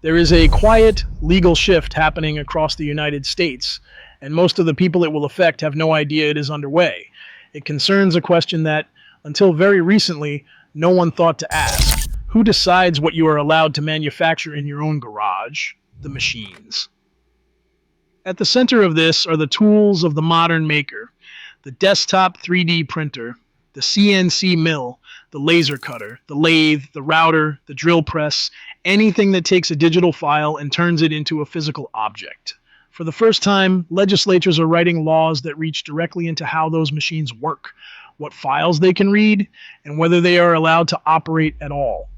There is a quiet legal shift happening across the United States, and most of the people it will affect have no idea it is underway. It concerns a question that, until very recently, no one thought to ask. Who decides what you are allowed to manufacture in your own garage? The machines. At the center of this are the tools of the modern maker: the desktop 3D printer, the CNC mill, the laser cutter, the lathe, the router, the drill press, anything that takes a digital file and turns it into a physical object. For the first time, legislatures are writing laws that reach directly into how those machines work, what files they can read, and whether they are allowed to operate at all.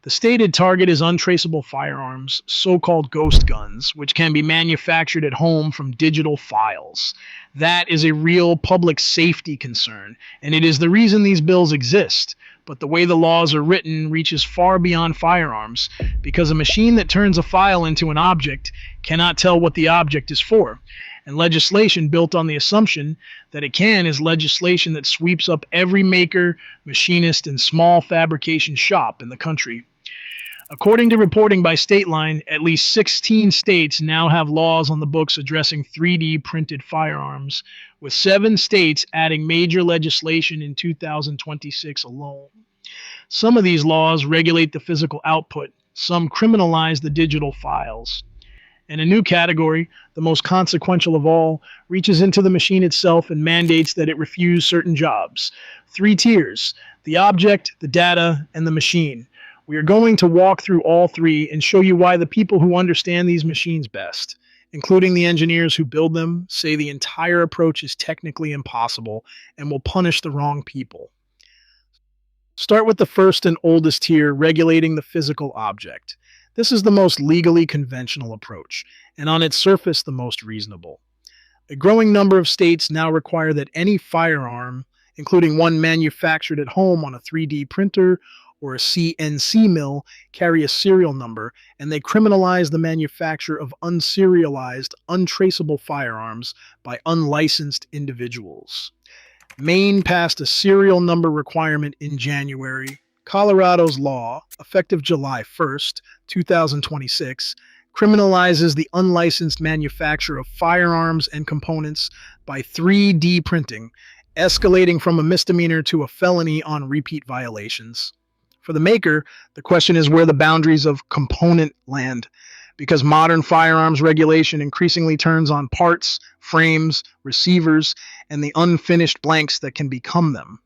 The stated target is untraceable firearms, so-called ghost guns, which can be manufactured at home from digital files. That is a real public safety concern, and it is the reason these bills exist. But the way the laws are written reaches far beyond firearms, because a machine that turns a file into an object cannot tell what the object is for. And legislation built on the assumption that it can is legislation that sweeps up every maker, machinist, and small fabrication shop in the country. According to reporting by Stateline, at least 16 states now have laws on the books addressing 3D printed firearms, with 7 states adding major legislation in 2026 alone. Some of these laws regulate the physical output, some criminalize the digital files. And a new category, the most consequential of all, reaches into the machine itself and mandates that it refuse certain jobs. 3 tiers: the object, the data, and the machine. We are going to walk through all 3 and show you why the people who understand these machines best, including the engineers who build them, say the entire approach is technically impossible and will punish the wrong people. Start with the first and oldest tier, regulating the physical object. This is the most legally conventional approach, and on its surface the most reasonable. A growing number of states now require that any firearm, including one manufactured at home on a 3D printer or a CNC mill, carry a serial number, and they criminalize the manufacture of unserialized, untraceable firearms by unlicensed individuals. Maine passed a serial number requirement in January. Colorado's law, effective July 1st, 2026, criminalizes the unlicensed manufacture of firearms and components by 3D printing, escalating from a misdemeanor to a felony on repeat violations. For the maker, the question is where the boundaries of component land, because modern firearms regulation increasingly turns on parts, frames, receivers, and the unfinished blanks that can become them.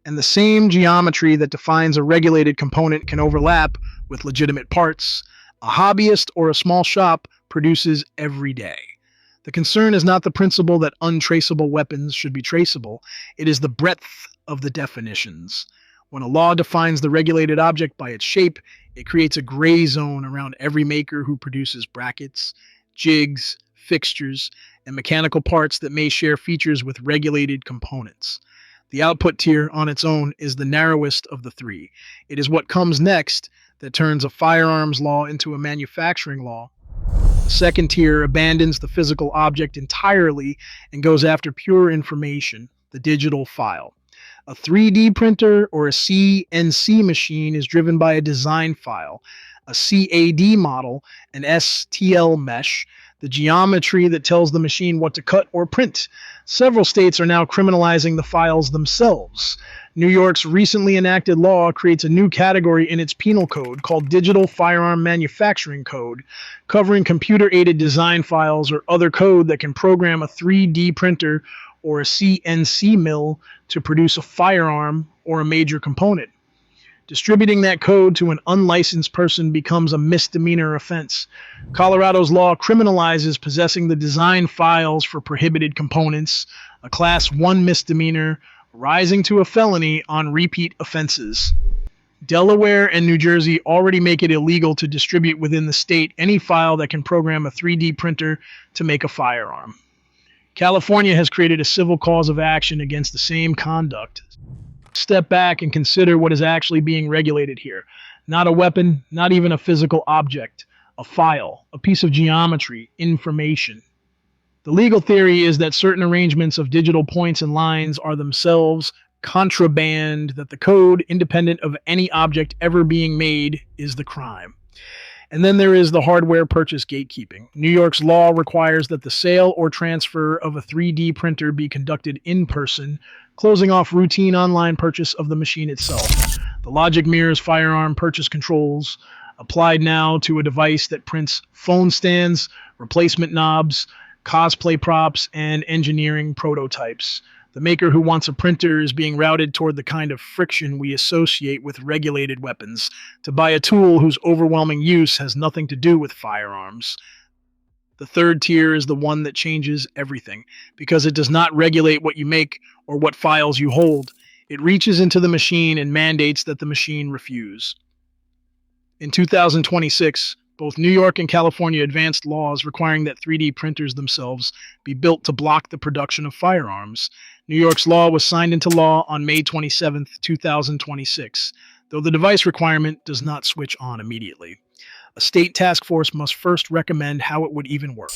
And the same geometry that defines a regulated component can overlap with legitimate parts a hobbyist or a small shop produces every day. The concern is not the principle that untraceable weapons should be traceable, it is the breadth of the definitions. When a law defines the regulated object by its shape, it creates a gray zone around every maker who produces brackets, jigs, fixtures, and mechanical parts that may share features with regulated components. The output tier on its own is the narrowest of the 3. It is what comes next that turns a firearms law into a manufacturing law. The second tier abandons the physical object entirely and goes after pure information, the digital file. A 3D printer or a CNC machine is driven by a design file, a CAD model, an STL mesh, the geometry that tells the machine what to cut or print. Several states are now criminalizing the files themselves. New York's recently enacted law creates a new category in its penal code called Digital Firearm Manufacturing Code, covering computer-aided design files or other code that can program a 3D printer or a CNC mill to produce a firearm or a major component. Distributing that code to an unlicensed person becomes a misdemeanor offense. Colorado's law criminalizes possessing the design files for prohibited components, a Class 1 misdemeanor, rising to a felony on repeat offenses. Delaware and New Jersey already make it illegal to distribute within the state any file that can program a 3D printer to make a firearm. California has created a civil cause of action against the same conduct. Step back and consider what is actually being regulated here. Not a weapon, not even a physical object. A file, a piece of geometry, information. The legal theory is that certain arrangements of digital points and lines are themselves contraband, that the code, independent of any object ever being made, is the crime. And then there is the hardware purchase gatekeeping. New York's law requires that the sale or transfer of a 3D printer be conducted in person, closing off routine online purchase of the machine itself. The logic mirrors firearm purchase controls, applied now to a device that prints phone stands, replacement knobs, cosplay props, and engineering prototypes. The maker who wants a printer is being routed toward the kind of friction we associate with regulated weapons, to buy a tool whose overwhelming use has nothing to do with firearms. The third tier is the one that changes everything, because it does not regulate what you make or what files you hold. It reaches into the machine and mandates that the machine refuse. In 2026, both New York and California advanced laws requiring that 3D printers themselves be built to block the production of firearms. New York's law was signed into law on May 27, 2026, though the device requirement does not switch on immediately. A state task force must first recommend how it would even work.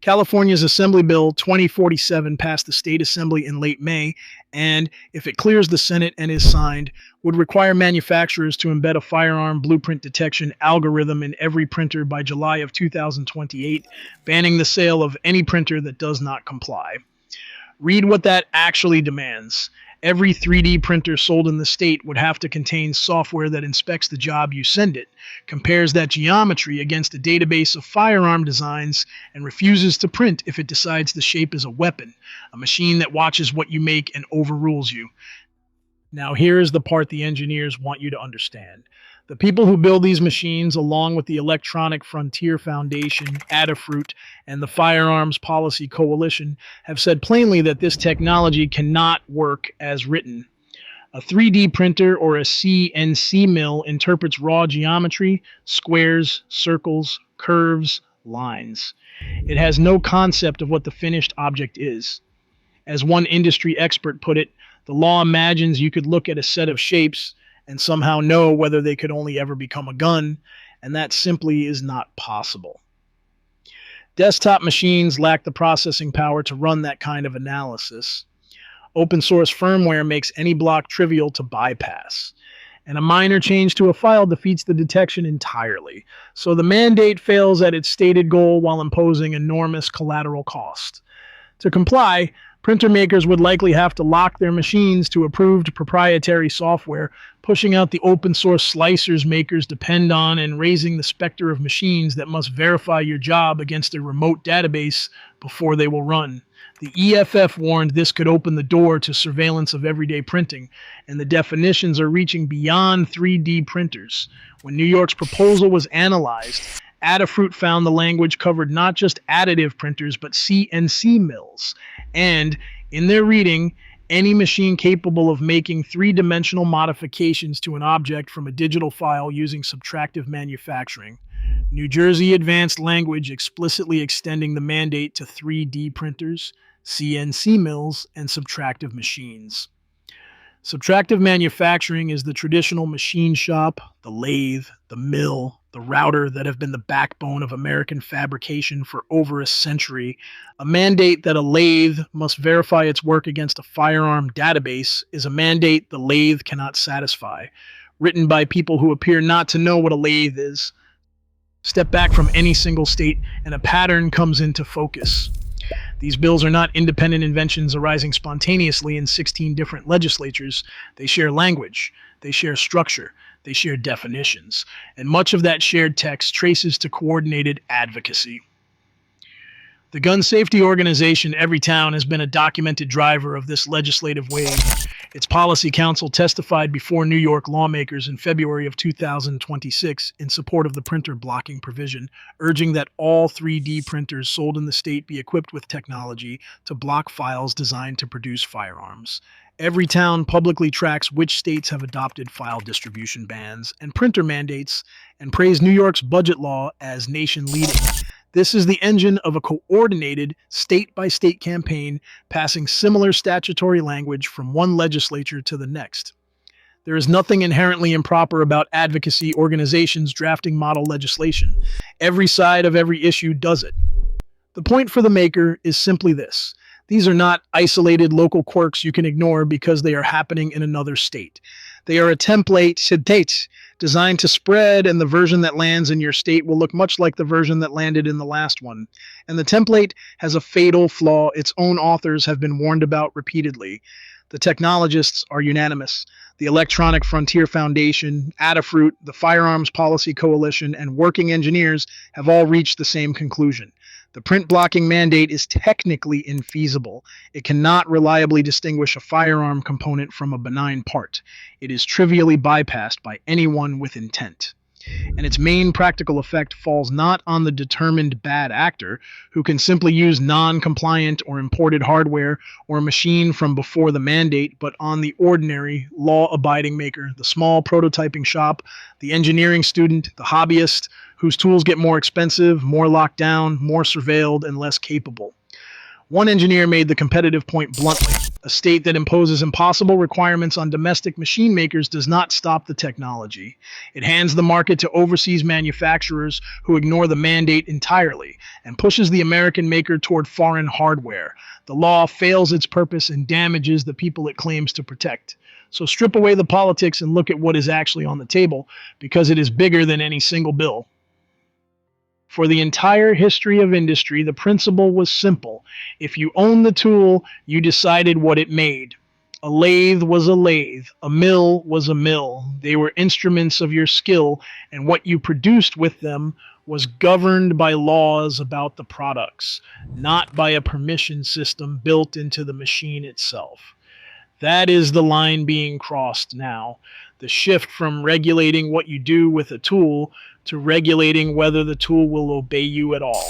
California's Assembly Bill 2047 passed the state assembly in late May, and, if it clears the Senate and is signed, would require manufacturers to embed a firearm blueprint detection algorithm in every printer by July of 2028, banning the sale of any printer that does not comply. Read what that actually demands. Every 3D printer sold in the state would have to contain software that inspects the job you send it, compares that geometry against a database of firearm designs, and refuses to print if it decides the shape is a weapon, a machine that watches what you make and overrules you. Now here's the part the engineers want you to understand. The people who build these machines, along with the Electronic Frontier Foundation, Adafruit, and the Firearms Policy Coalition, have said plainly that this technology cannot work as written. A 3D printer or a CNC mill interprets raw geometry, squares, circles, curves, lines. It has no concept of what the finished object is. As one industry expert put it, the law imagines you could look at a set of shapes and somehow know whether they could only ever become a gun, and that simply is not possible. Desktop machines lack the processing power to run that kind of analysis. Open source firmware makes any block trivial to bypass, and a minor change to a file defeats the detection entirely, so the mandate fails at its stated goal while imposing enormous collateral cost. To comply, printer makers would likely have to lock their machines to approved proprietary software, pushing out the open source slicers makers depend on and raising the specter of machines that must verify your job against a remote database before they will run. The EFF warned this could open the door to surveillance of everyday printing, and the definitions are reaching beyond 3D printers. When New York's proposal was analyzed, Adafruit found the language covered not just additive printers, but CNC mills. And, in their reading, any machine capable of making three-dimensional modifications to an object from a digital file using subtractive manufacturing. New Jersey advanced language explicitly extending the mandate to 3D printers, CNC mills, and subtractive machines. Subtractive manufacturing is the traditional machine shop, the lathe, the mill, the router that have been the backbone of American fabrication for over a century. A mandate that a lathe must verify its work against a firearm database is a mandate the lathe cannot satisfy, written by people who appear not to know what a lathe is. Step back from any single state and a pattern comes into focus. These bills are not independent inventions arising spontaneously in 16 different legislatures. They share language, they share structure, they share definitions, and much of that shared text traces to coordinated advocacy. The gun safety organization Everytown has been a documented driver of this legislative wave. Its policy council testified before New York lawmakers in February of 2026 in support of the printer blocking provision, urging that all 3D printers sold in the state be equipped with technology to block files designed to produce firearms. Everytown publicly tracks which states have adopted file distribution bans and printer mandates and praised New York's budget law as nation-leading. This is the engine of a coordinated, state-by-state campaign passing similar statutory language from one legislature to the next. There is nothing inherently improper about advocacy organizations drafting model legislation. Every side of every issue does it. The point for the maker is simply this. These are not isolated local quirks you can ignore because they are happening in another state. They are a template designed to spread, and the version that lands in your state will look much like the version that landed in the last one. And the template has a fatal flaw its own authors have been warned about repeatedly. The technologists are unanimous. The Electronic Frontier Foundation, Adafruit, the Firearms Policy Coalition, and working engineers have all reached the same conclusion. The print blocking mandate is technically infeasible. It cannot reliably distinguish a firearm component from a benign part. It is trivially bypassed by anyone with intent. And its main practical effect falls not on the determined bad actor who can simply use non-compliant or imported hardware or a machine from before the mandate, but on the ordinary, law-abiding maker, the small prototyping shop, the engineering student, the hobbyist, whose tools get more expensive, more locked down, more surveilled, and less capable. One engineer made the competitive point bluntly. A state that imposes impossible requirements on domestic machine makers does not stop the technology. It hands the market to overseas manufacturers who ignore the mandate entirely and pushes the American maker toward foreign hardware. The law fails its purpose and damages the people it claims to protect. So strip away the politics and look at what is actually on the table, because it is bigger than any single bill. For the entire history of industry, the principle was simple. If you owned the tool, you decided what it made. A lathe was a lathe. A mill was a mill. They were instruments of your skill, and what you produced with them was governed by laws about the products, not by a permission system built into the machine itself. That is the line being crossed now. The shift from regulating what you do with a tool to regulating whether the tool will obey you at all.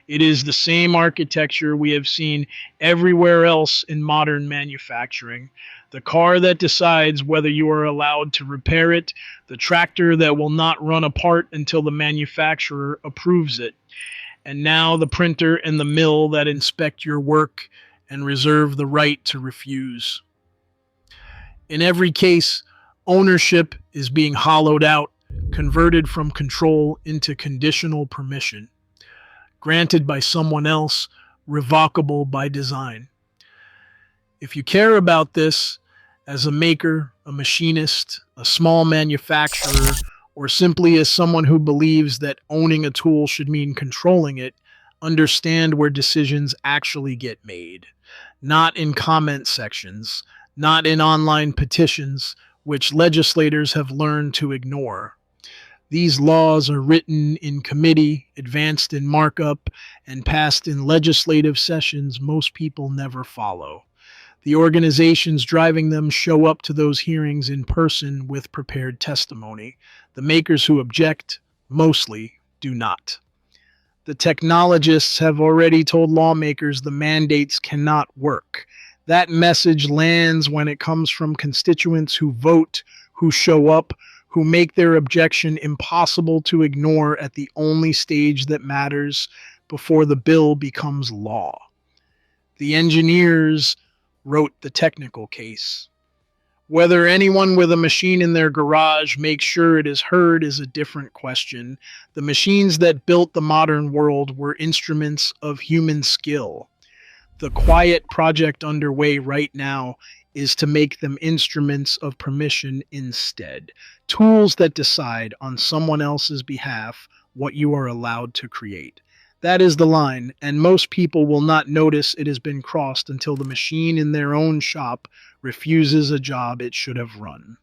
It is the same architecture we have seen everywhere else in modern manufacturing. The car that decides whether you are allowed to repair it, the tractor that will not run apart until the manufacturer approves it, and now the printer and the mill that inspect your work and reserve the right to refuse. In every case, ownership is being hollowed out, converted from control into conditional permission, granted by someone else, revocable by design. If you care about this as a maker, a machinist, a small manufacturer, or simply as someone who believes that owning a tool should mean controlling it, understand where decisions actually get made. Not in comment sections, not in online petitions, which legislators have learned to ignore. These laws are written in committee, advanced in markup, and passed in legislative sessions most people never follow. The organizations driving them show up to those hearings in person with prepared testimony. The makers who object, mostly, do not. The technologists have already told lawmakers the mandates cannot work. That message lands when it comes from constituents who vote, who show up, who make their objection impossible to ignore at the only stage that matters before the bill becomes law. The engineers wrote the technical case. Whether anyone with a machine in their garage makes sure it is heard is a different question. The machines that built the modern world were instruments of human skill. The quiet project underway right now is to make them instruments of permission instead. Tools that decide on someone else's behalf what you are allowed to create. That is the line, and most people will not notice it has been crossed until the machine in their own shop refuses a job it should have run.